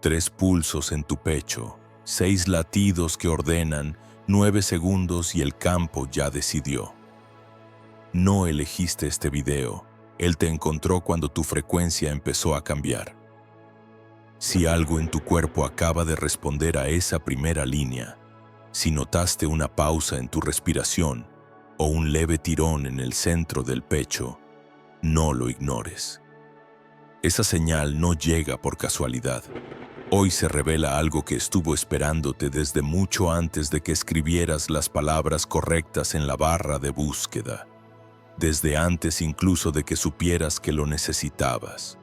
3 pulsos en tu pecho, 6 latidos que ordenan, 9 segundos y el campo ya decidió. No elegiste este video, él te encontró cuando tu frecuencia empezó a cambiar. Si algo en tu cuerpo acaba de responder a esa primera línea, si notaste una pausa en tu respiración o un leve tirón en el centro del pecho, no lo ignores. Esa señal no llega por casualidad. Hoy se revela algo que estuvo esperándote desde mucho antes de que escribieras las palabras correctas en la barra de búsqueda, desde antes incluso de que supieras que lo necesitabas.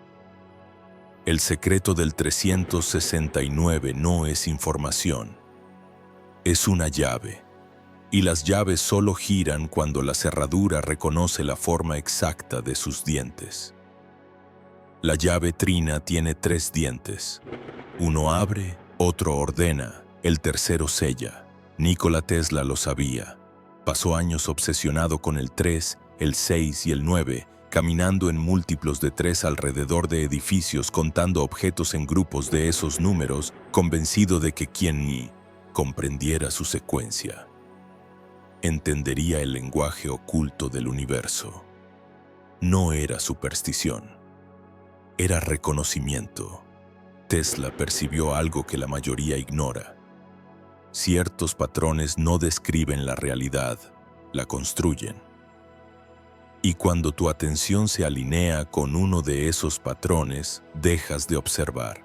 El secreto del 369 no es información, es una llave, y las llaves solo giran cuando la cerradura reconoce la forma exacta de sus dientes. La llave trina tiene 3 dientes. Uno abre, otro ordena, el tercero sella. Nikola Tesla lo sabía. Pasó años obsesionado con el 3, el 6 y el 9, caminando en múltiplos de 3 alrededor de edificios, contando objetos en grupos de esos números, convencido de que quien ni comprendiera su secuencia entendería el lenguaje oculto del universo. No era superstición, era reconocimiento. Tesla percibió algo que la mayoría ignora. Ciertos patrones no describen la realidad, la construyen. Y cuando tu atención se alinea con uno de esos patrones, dejas de observar.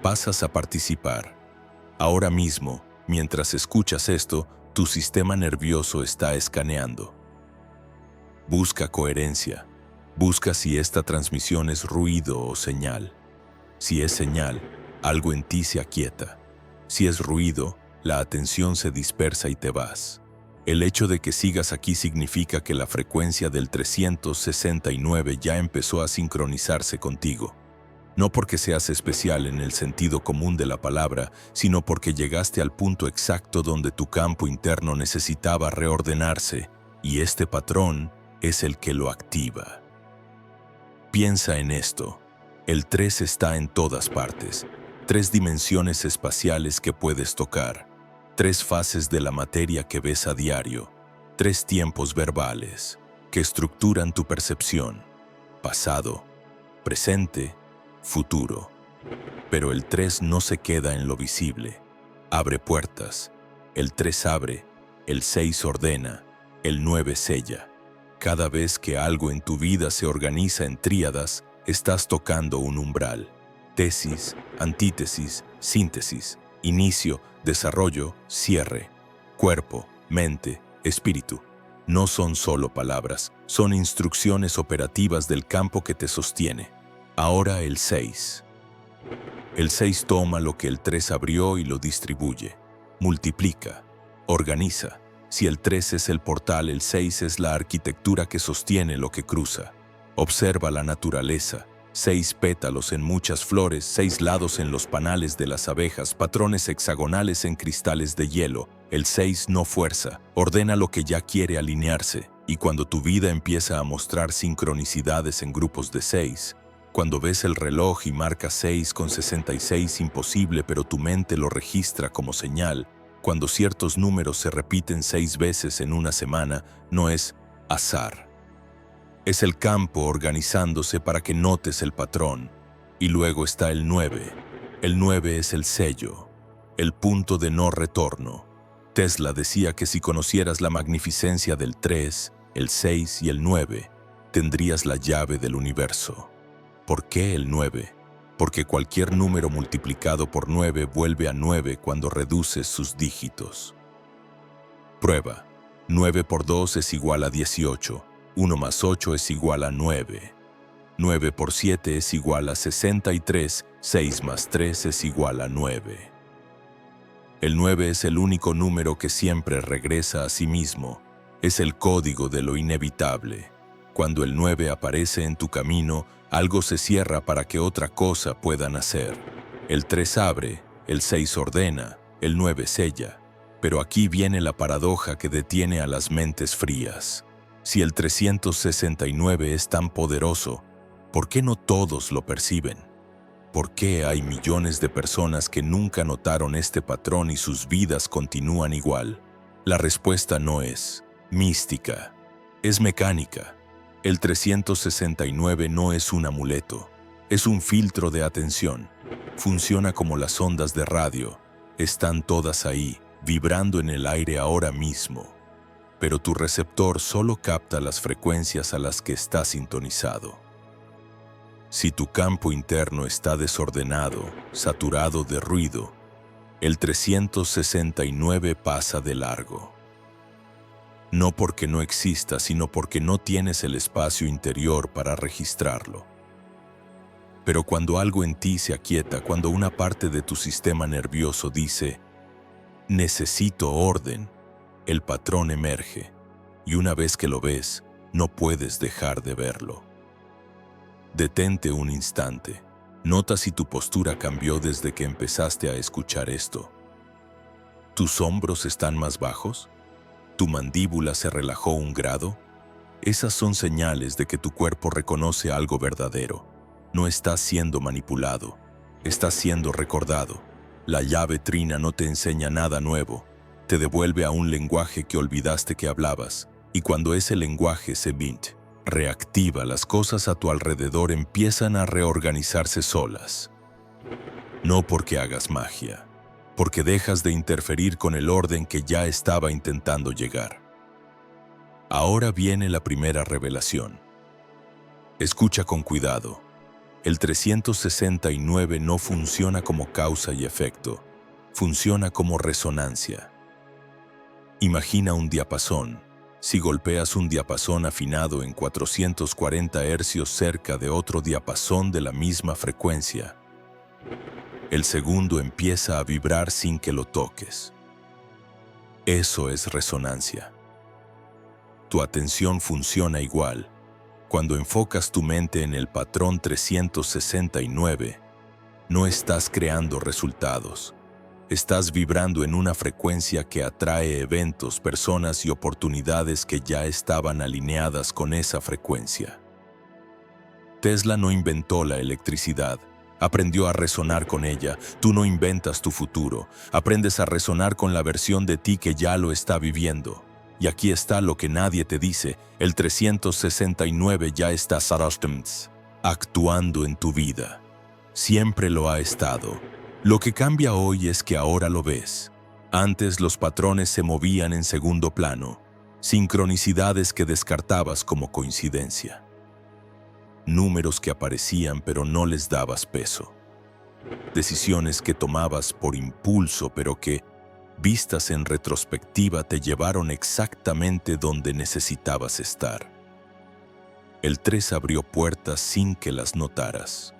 Pasas a participar. Ahora mismo, mientras escuchas esto, tu sistema nervioso está escaneando. Busca coherencia. Busca si esta transmisión es ruido o señal. Si es señal, algo en ti se aquieta. Si es ruido, la atención se dispersa y te vas. El hecho de que sigas aquí significa que la frecuencia del 369 ya empezó a sincronizarse contigo. No porque seas especial en el sentido común de la palabra, sino porque llegaste al punto exacto donde tu campo interno necesitaba reordenarse, y este patrón es el que lo activa. Piensa en esto. El 3 está en todas partes. 3 dimensiones espaciales que puedes tocar. 3 fases de la materia que ves a diario. 3 tiempos verbales que estructuran tu percepción. Pasado, presente, futuro. Pero el 3 no se queda en lo visible. Abre puertas. El 3 abre, el 6 ordena, el 9 sella. Cada vez que algo en tu vida se organiza en tríadas, estás tocando un umbral. Tesis, antítesis, síntesis, inicio, desarrollo, cierre. Cuerpo, mente, espíritu. No son solo palabras, son instrucciones operativas del campo que te sostiene. Ahora el 6. El 6 toma lo que el 3 abrió y lo distribuye. Multiplica, organiza. Si el 3 es el portal, el 6 es la arquitectura que sostiene lo que cruza. Observa la naturaleza. 6 pétalos en muchas flores, 6 lados en los panales de las abejas, patrones hexagonales en cristales de hielo. El 6 no fuerza, ordena lo que ya quiere alinearse. Y cuando tu vida empieza a mostrar sincronicidades en grupos de 6, cuando ves el reloj y marca 6,66 imposible, pero tu mente lo registra como señal, cuando ciertos números se repiten 6 veces en una semana, no es azar. Es el campo organizándose para que notes el patrón. Y luego está el 9. El 9 es el sello, el punto de no retorno. Tesla decía que si conocieras la magnificencia del 3, el 6 y el 9, tendrías la llave del universo. ¿Por qué el 9? Porque cualquier número multiplicado por 9 vuelve a 9 cuando reduces sus dígitos. Prueba. 9 por 2 es igual a 18. 1 más 8 es igual a 9. 9 por 7 es igual a 63. 6 más 3 es igual a 9. El 9 es el único número que siempre regresa a sí mismo. Es el código de lo inevitable. Cuando el 9 aparece en tu camino, algo se cierra para que otra cosa pueda nacer. El 3 abre, el 6 ordena, el 9 sella. Pero aquí viene la paradoja que detiene a las mentes frías. Si el 369 es tan poderoso, ¿por qué no todos lo perciben? ¿Por qué hay millones de personas que nunca notaron este patrón y sus vidas continúan igual? La respuesta no es mística, es mecánica. El 369 no es un amuleto, es un filtro de atención. Funciona como las ondas de radio. Están todas ahí, vibrando en el aire ahora mismo. Pero tu receptor solo capta las frecuencias a las que está sintonizado. Si tu campo interno está desordenado, saturado de ruido, el 369 pasa de largo. No porque no exista, sino porque no tienes el espacio interior para registrarlo. Pero cuando algo en ti se aquieta, cuando una parte de tu sistema nervioso dice, necesito orden, el patrón emerge, y una vez que lo ves, no puedes dejar de verlo. Detente un instante. Nota si tu postura cambió desde que empezaste a escuchar esto. ¿Tus hombros están más bajos? ¿Tu mandíbula se relajó un grado? Esas son señales de que tu cuerpo reconoce algo verdadero. No estás siendo manipulado, estás siendo recordado. La llave trina no te enseña nada nuevo, te devuelve a un lenguaje que olvidaste que hablabas, y cuando ese lenguaje se reactiva, las cosas a tu alrededor empiezan a reorganizarse solas. No porque hagas magia, porque dejas de interferir con el orden que ya estaba intentando llegar. Ahora viene la primera revelación. Escucha con cuidado. El 369 no funciona como causa y efecto, funciona como resonancia. Imagina un diapasón. Si golpeas un diapasón afinado en 440 hercios cerca de otro diapasón de la misma frecuencia, el segundo empieza a vibrar sin que lo toques. Eso es resonancia. Tu atención funciona igual. Cuando enfocas tu mente en el patrón 369, no estás creando resultados. Estás vibrando en una frecuencia que atrae eventos, personas y oportunidades que ya estaban alineadas con esa frecuencia. Tesla no inventó la electricidad, aprendió a resonar con ella. Tú no inventas tu futuro, aprendes a resonar con la versión de ti que ya lo está viviendo. Y aquí está lo que nadie te dice, el 369 ya está actuando en tu vida. Siempre lo ha estado. Lo que cambia hoy es que ahora lo ves. Antes los patrones se movían en segundo plano, sincronicidades que descartabas como coincidencia. Números que aparecían pero no les dabas peso. Decisiones que tomabas por impulso pero que, vistas en retrospectiva, te llevaron exactamente donde necesitabas estar. El 3 abrió puertas sin que las notaras.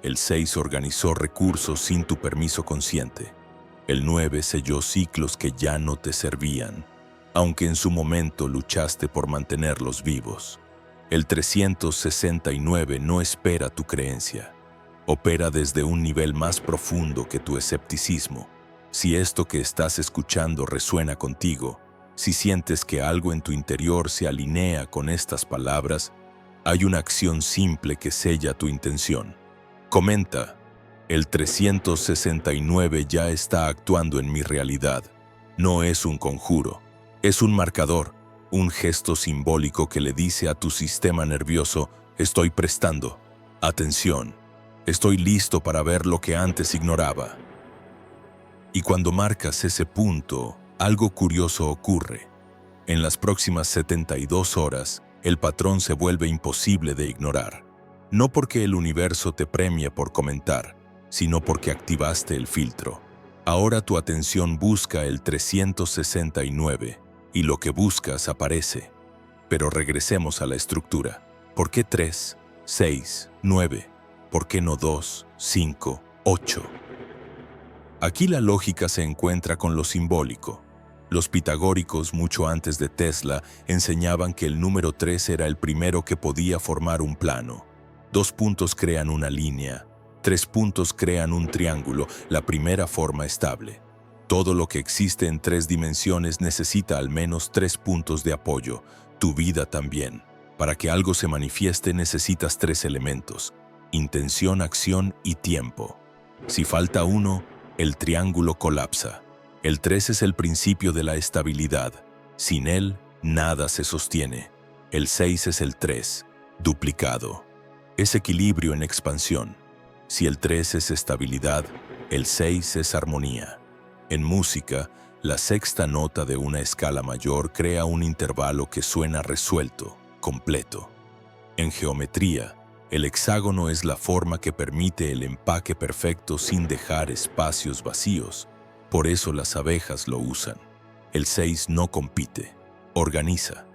El 6 organizó recursos sin tu permiso consciente. El 9 selló ciclos que ya no te servían, aunque en su momento luchaste por mantenerlos vivos. El 369 no espera tu creencia. Opera desde un nivel más profundo que tu escepticismo. Si esto que estás escuchando resuena contigo, si sientes que algo en tu interior se alinea con estas palabras, hay una acción simple que sella tu intención. Comenta, el 369 ya está actuando en mi realidad. No es un conjuro, es un marcador, un gesto simbólico que le dice a tu sistema nervioso, estoy prestando atención, estoy listo para ver lo que antes ignoraba. Y cuando marcas ese punto, algo curioso ocurre. En las próximas 72 horas, el patrón se vuelve imposible de ignorar. No porque el universo te premie por comentar, sino porque activaste el filtro. Ahora tu atención busca el 369 y lo que buscas aparece. Pero regresemos a la estructura. ¿Por qué 3, 6, 9? ¿Por qué no 2, 5, 8? Aquí la lógica se encuentra con lo simbólico. Los pitagóricos, mucho antes de Tesla, enseñaban que el número 3 era el primero que podía formar un plano. 2 puntos crean una línea, 3 puntos crean un triángulo, la primera forma estable. Todo lo que existe en 3 dimensiones necesita al menos 3 puntos de apoyo, tu vida también. Para que algo se manifieste necesitas 3 elementos. intención, acción y tiempo. Si falta uno, el triángulo colapsa. El 3 es el principio de la estabilidad. Sin él, nada se sostiene. El 6 es el 3, duplicado. Es equilibrio en expansión. Si el 3 es estabilidad, el 6 es armonía. En música, la sexta nota de una escala mayor crea un intervalo que suena resuelto, completo. En geometría, el hexágono es la forma que permite el empaque perfecto sin dejar espacios vacíos. Por eso las abejas lo usan. El 6 no compite, organiza.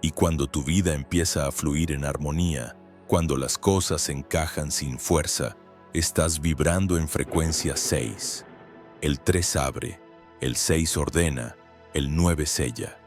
Y cuando tu vida empieza a fluir en armonía, cuando las cosas encajan sin fuerza, estás vibrando en frecuencia 6. El 3 abre, el 6 ordena, el 9 sella.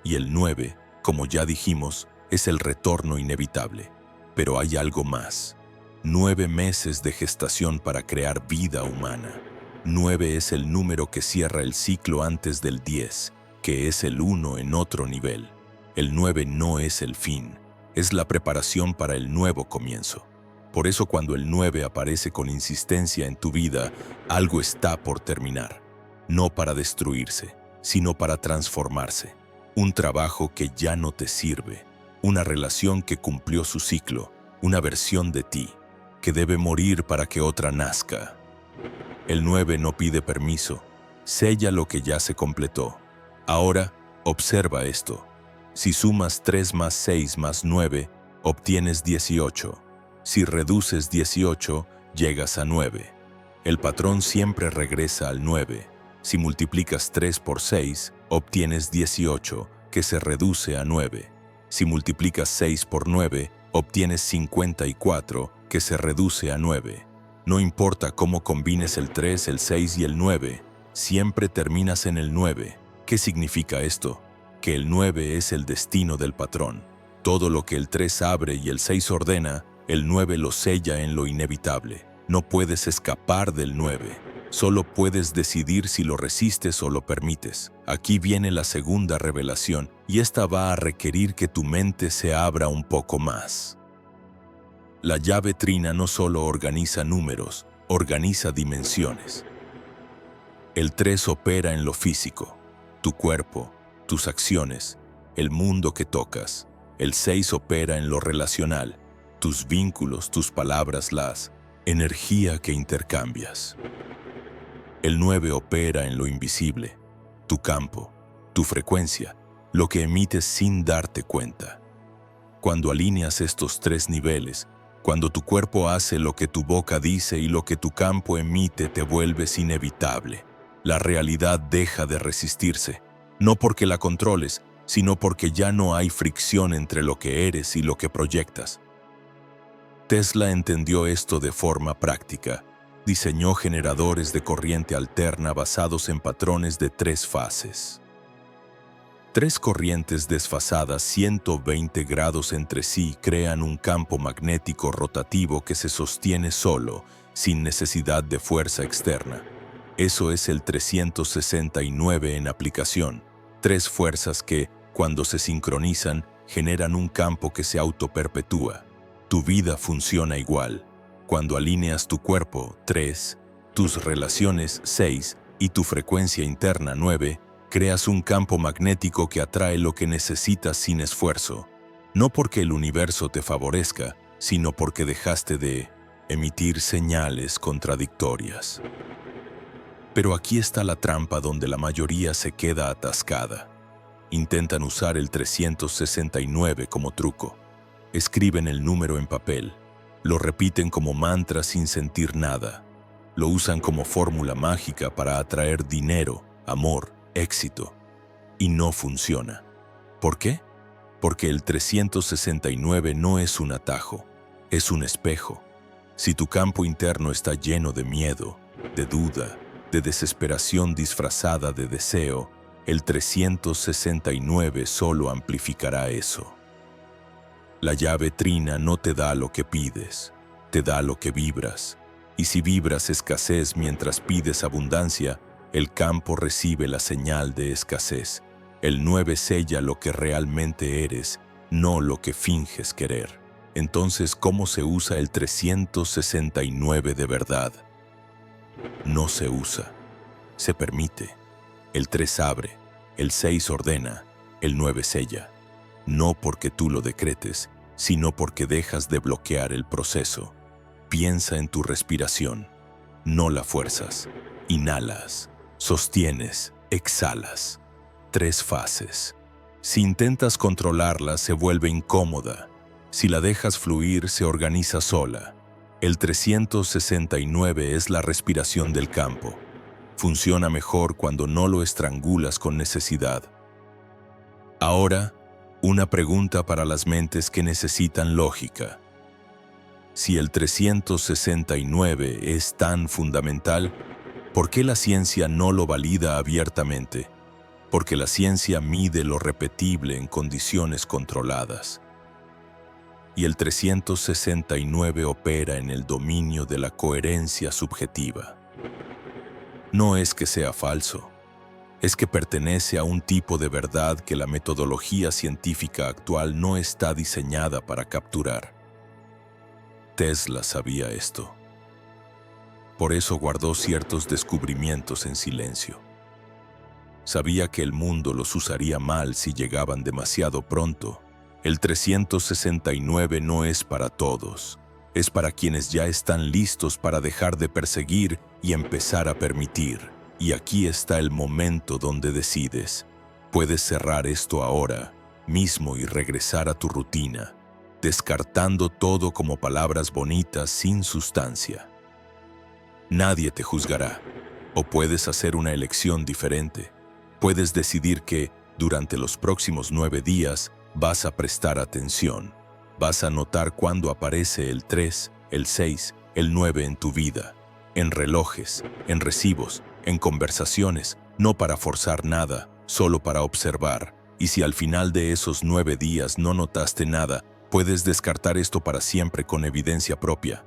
Y el 9, como ya dijimos, es el retorno inevitable. Pero hay algo más. 9 meses de gestación para crear vida humana. 9 es el número que cierra el ciclo antes del 10, que es el 1 en otro nivel. El 9 no es el fin, es la preparación para el nuevo comienzo. Por eso cuando el 9 aparece con insistencia en tu vida, algo está por terminar. No para destruirse, sino para transformarse. Un trabajo que ya no te sirve, una relación que cumplió su ciclo, una versión de ti, que debe morir para que otra nazca. El 9 no pide permiso, sella lo que ya se completó. Ahora, observa esto. Si sumas 3 más 6 más 9, obtienes 18. Si reduces 18, llegas a 9. El patrón siempre regresa al 9. Si multiplicas 3 por 6, obtienes 18, que se reduce a 9. Si multiplicas 6 por 9, obtienes 54, que se reduce a 9. No importa cómo combines el 3, el 6 y el 9, siempre terminas en el 9. ¿Qué significa esto? Que el 9 es el destino del patrón. Todo lo que el 3 abre y el 6 ordena, el 9 lo sella en lo inevitable. No puedes escapar del 9. Solo puedes decidir si lo resistes o lo permites. Aquí viene la segunda revelación, y esta va a requerir que tu mente se abra un poco más. La llave trina no solo organiza números, organiza dimensiones. El 3 opera en lo físico, tu cuerpo, tus acciones, el mundo que tocas. El 6 opera en lo relacional, tus vínculos, tus palabras, las energía que intercambias. El 9 opera en lo invisible, tu campo, tu frecuencia, lo que emites sin darte cuenta. Cuando alineas estos 3 niveles, cuando tu cuerpo hace lo que tu boca dice y lo que tu campo emite, te vuelves inevitable. La realidad deja de resistirse, no porque la controles, sino porque ya no hay fricción entre lo que eres y lo que proyectas. Tesla entendió esto de forma práctica. Diseñó generadores de corriente alterna basados en patrones de 3 fases. 3 corrientes desfasadas 120 grados entre sí crean un campo magnético rotativo que se sostiene solo, sin necesidad de fuerza externa. Eso es el 369 en aplicación. 3 fuerzas que, cuando se sincronizan, generan un campo que se autoperpetúa. Tu vida funciona igual. Cuando alineas tu cuerpo, 3, tus relaciones, 6, y tu frecuencia interna, 9, creas un campo magnético que atrae lo que necesitas sin esfuerzo. No porque el universo te favorezca, sino porque dejaste de emitir señales contradictorias. Pero aquí está la trampa donde la mayoría se queda atascada. Intentan usar el 369 como truco. Escriben el número en papel. Lo repiten como mantra sin sentir nada. Lo usan como fórmula mágica para atraer dinero, amor, éxito. Y no funciona. ¿Por qué? Porque el 369 no es un atajo, es un espejo. Si tu campo interno está lleno de miedo, de duda, de desesperación disfrazada de deseo, el 369 solo amplificará eso. La llave trina no te da lo que pides, te da lo que vibras. Y si vibras escasez mientras pides abundancia, el campo recibe la señal de escasez. El 9 sella lo que realmente eres, no lo que finges querer. Entonces, ¿cómo se usa el 369 de verdad? No se usa, se permite. El 3 abre, el 6 ordena, el 9 sella. No porque tú lo decretes, sino porque dejas de bloquear el proceso. Piensa en tu respiración, no la fuerzas. Inhalas, sostienes, exhalas. 3 fases. Si intentas controlarla, se vuelve incómoda. Si la dejas fluir, se organiza sola. El 369 es la respiración del campo. Funciona mejor cuando no lo estrangulas con necesidad. Ahora, una pregunta para las mentes que necesitan lógica. Si el 369 es tan fundamental, ¿por qué la ciencia no lo valida abiertamente? Porque la ciencia mide lo repetible en condiciones controladas. Y el 369 opera en el dominio de la coherencia subjetiva. No es que sea falso, es que pertenece a un tipo de verdad que la metodología científica actual no está diseñada para capturar. Tesla sabía esto. Por eso guardó ciertos descubrimientos en silencio. Sabía que el mundo los usaría mal si llegaban demasiado pronto. El 369 no es para todos. Es para quienes ya están listos para dejar de perseguir y empezar a permitir. Y aquí está el momento donde decides. Puedes cerrar esto ahora mismo y regresar a tu rutina, descartando todo como palabras bonitas sin sustancia. Nadie te juzgará. O puedes hacer una elección diferente. Puedes decidir que, durante los próximos 9 días, vas a prestar atención. Vas a notar cuándo aparece el 3, el 6, el 9 en tu vida. En relojes, en recibos, en conversaciones, no para forzar nada, solo para observar. Y si al final de esos 9 días no notaste nada, puedes descartar esto para siempre con evidencia propia.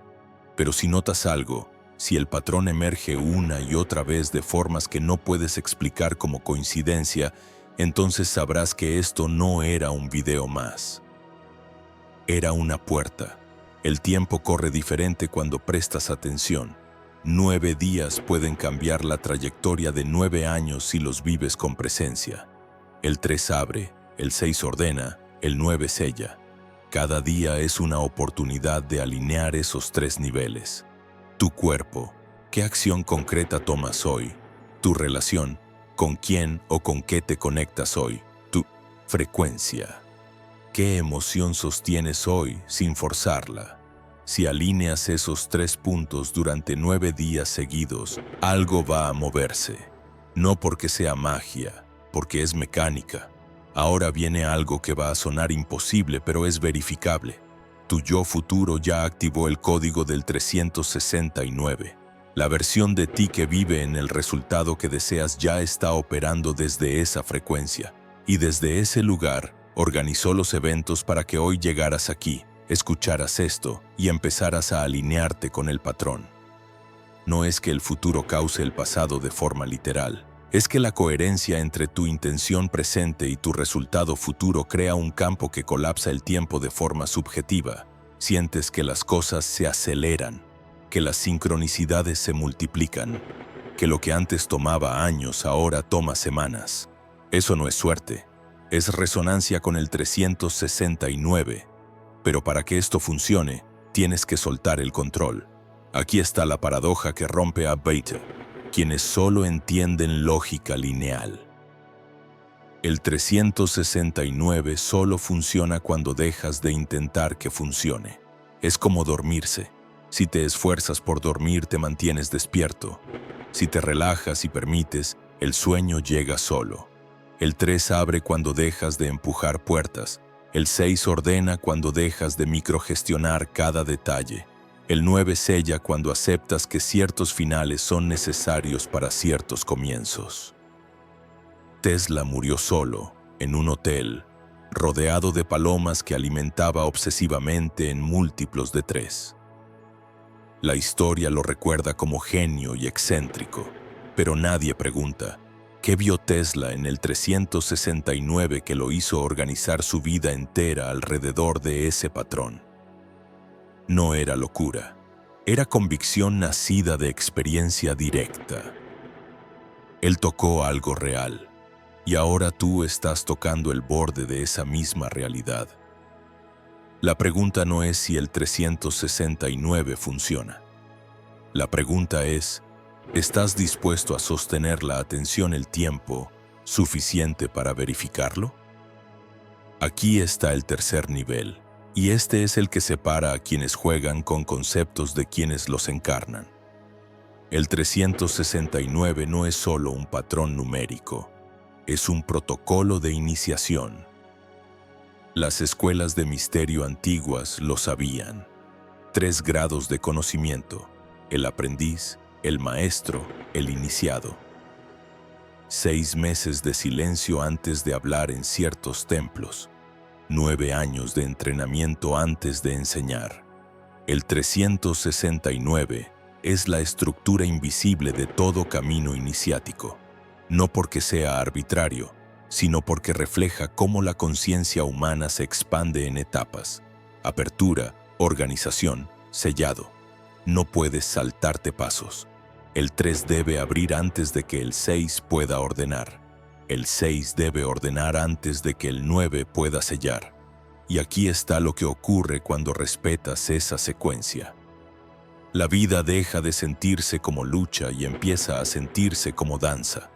Pero si notas algo, si el patrón emerge una y otra vez de formas que no puedes explicar como coincidencia, entonces sabrás que esto no era un video más. Era una puerta. El tiempo corre diferente cuando prestas atención. 9 días pueden cambiar la trayectoria de 9 años si los vives con presencia. El 3 abre, el 6 ordena, el 9 sella. Cada día es una oportunidad de alinear esos 3 niveles. Tu cuerpo, ¿qué acción concreta tomas hoy? Tu relación, ¿con quién o con qué te conectas hoy? Tu frecuencia. ¿Qué emoción sostienes hoy sin forzarla? Si alineas esos 3 puntos durante 9 días seguidos, algo va a moverse. No porque sea magia, porque es mecánica. Ahora viene algo que va a sonar imposible, pero es verificable. Tu yo futuro ya activó el código del 369. La versión de ti que vive en el resultado que deseas ya está operando desde esa frecuencia. Y desde ese lugar, organizó los eventos para que hoy llegaras aquí, escucharas esto y empezaras a alinearte con el patrón. No es que el futuro cause el pasado de forma literal. Es que la coherencia entre tu intención presente y tu resultado futuro crea un campo que colapsa el tiempo de forma subjetiva. Sientes que las cosas se aceleran, que las sincronicidades se multiplican, que lo que antes tomaba años ahora toma semanas. Eso no es suerte, es resonancia con el 369. Pero para que esto funcione, tienes que soltar el control. Aquí está la paradoja que rompe a Beta, quienes solo entienden lógica lineal. El 369 solo funciona cuando dejas de intentar que funcione. Es como dormirse. Si te esfuerzas por dormir, te mantienes despierto. Si te relajas y permites, el sueño llega solo. El 3 abre cuando dejas de empujar puertas. El 6 ordena cuando dejas de microgestionar cada detalle. El 9 sella cuando aceptas que ciertos finales son necesarios para ciertos comienzos. Tesla murió solo, en un hotel, rodeado de palomas que alimentaba obsesivamente en múltiplos de 3. La historia lo recuerda como genio y excéntrico, pero nadie pregunta, ¿qué vio Tesla en el 369 que lo hizo organizar su vida entera alrededor de ese patrón? No era locura. Era convicción nacida de experiencia directa. Él tocó algo real, y ahora tú estás tocando el borde de esa misma realidad. La pregunta no es si el 369 funciona. La pregunta es, ¿estás dispuesto a sostener la atención el tiempo suficiente para verificarlo? Aquí está el tercer nivel, y este es el que separa a quienes juegan con conceptos de quienes los encarnan. El 369 no es solo un patrón numérico, es un protocolo de iniciación. Las escuelas de misterio antiguas lo sabían. 3 grados de conocimiento: el aprendiz, el maestro, el iniciado. 6 meses de silencio antes de hablar en ciertos templos. 9 años de entrenamiento antes de enseñar. El 369 es la estructura invisible de todo camino iniciático, no porque sea arbitrario, sino porque refleja cómo la conciencia humana se expande en etapas: apertura, organización, sellado. No puedes saltarte pasos. El 3 debe abrir antes de que el 6 pueda ordenar. El 6 debe ordenar antes de que el 9 pueda sellar. Y aquí está lo que ocurre cuando respetas esa secuencia. La vida deja de sentirse como lucha y empieza a sentirse como danza.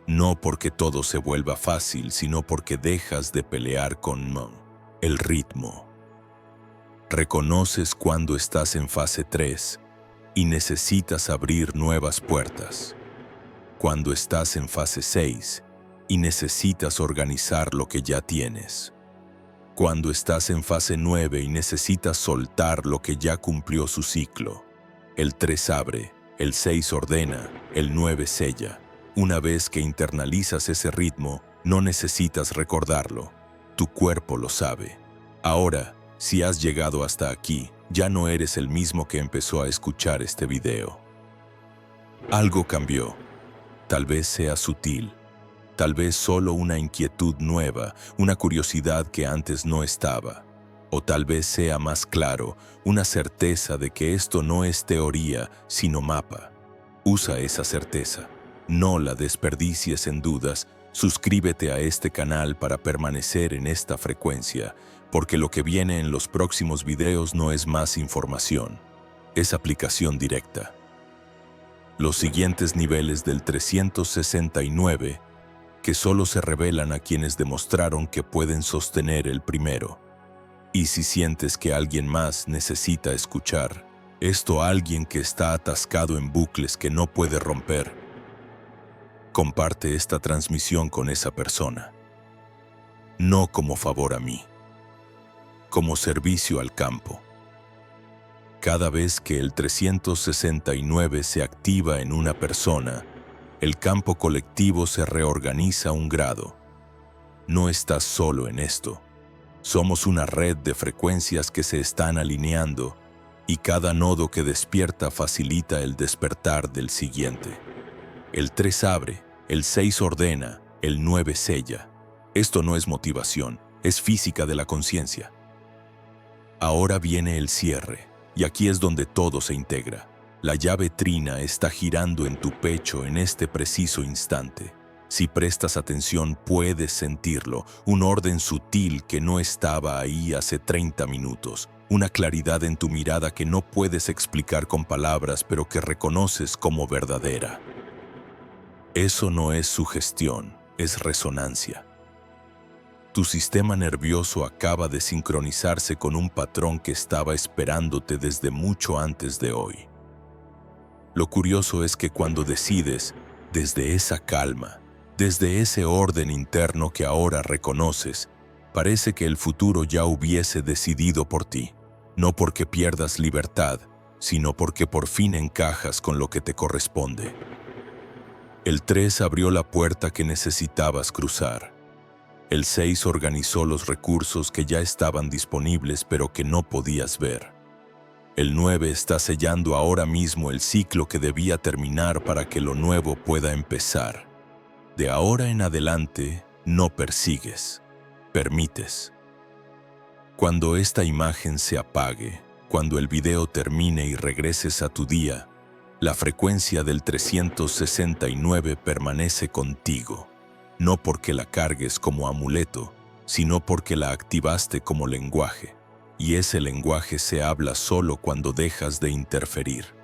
No porque todo se vuelva fácil, sino porque dejas de pelear con el ritmo. Reconoces cuando estás en fase 3 y necesitas abrir nuevas puertas. Cuando estás en fase 6 y necesitas organizar lo que ya tienes. Cuando estás en fase 9 y necesitas soltar lo que ya cumplió su ciclo. El 3 abre, el 6 ordena, el 9 sella. Una vez que internalizas ese ritmo, no necesitas recordarlo. Tu cuerpo lo sabe. Ahora, si has llegado hasta aquí, ya no eres el mismo que empezó a escuchar este video. Algo cambió. Tal vez sea sutil. Tal vez solo una inquietud nueva, una curiosidad que antes no estaba. O tal vez sea más claro, una certeza de que esto no es teoría, sino mapa. Usa esa certeza. No la desperdicies en dudas. Suscríbete a este canal para permanecer en esta frecuencia, porque lo que viene en los próximos videos no es más información, es aplicación directa. Los siguientes niveles del 369, que solo se revelan a quienes demostraron que pueden sostener el primero. Y si sientes que alguien más necesita escuchar esto, alguien que está atascado en bucles que no puede romper, comparte esta transmisión con esa persona. No como favor a mí, como servicio al campo. Cada vez que el 369 se activa en una persona, el campo colectivo se reorganiza un grado. No estás solo en esto. Somos una red de frecuencias que se están alineando, y cada nodo que despierta facilita el despertar del siguiente. El 3 abre, el 6 ordena, el 9 sella. Esto no es motivación, es física de la conciencia. Ahora viene el cierre, y aquí es donde todo se integra. La llave trina está girando en tu pecho en este preciso instante. Si prestas atención, puedes sentirlo, un orden sutil que no estaba ahí hace 30 minutos, una claridad en tu mirada que no puedes explicar con palabras, pero que reconoces como verdadera. Eso no es sugestión, es resonancia. Tu sistema nervioso acaba de sincronizarse con un patrón que estaba esperándote desde mucho antes de hoy. Lo curioso es que cuando decides, desde esa calma, desde ese orden interno que ahora reconoces, parece que el futuro ya hubiese decidido por ti, no porque pierdas libertad, sino porque por fin encajas con lo que te corresponde. El 3 abrió la puerta que necesitabas cruzar. El 6 organizó los recursos que ya estaban disponibles pero que no podías ver. El 9 está sellando ahora mismo el ciclo que debía terminar para que lo nuevo pueda empezar. De ahora en adelante, no persigues, permites. Cuando esta imagen se apague, cuando el video termine y regreses a tu día, la frecuencia del 369 permanece contigo, no porque la cargues como amuleto, sino porque la activaste como lenguaje, y ese lenguaje se habla solo cuando dejas de interferir.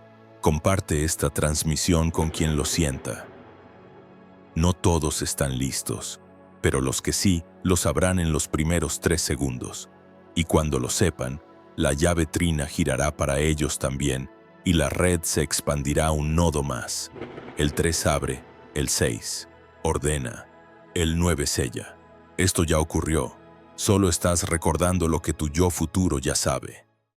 Comparte esta transmisión con quien lo sienta. No todos están listos, pero los que sí lo sabrán en los primeros 3 segundos, y cuando lo sepan, la llave trina girará para ellos también, y la red se expandirá un nodo más. El 3 abre, el 6 ordena, el 9 sella. Esto ya ocurrió. Solo estás recordando lo que tu yo futuro ya sabe.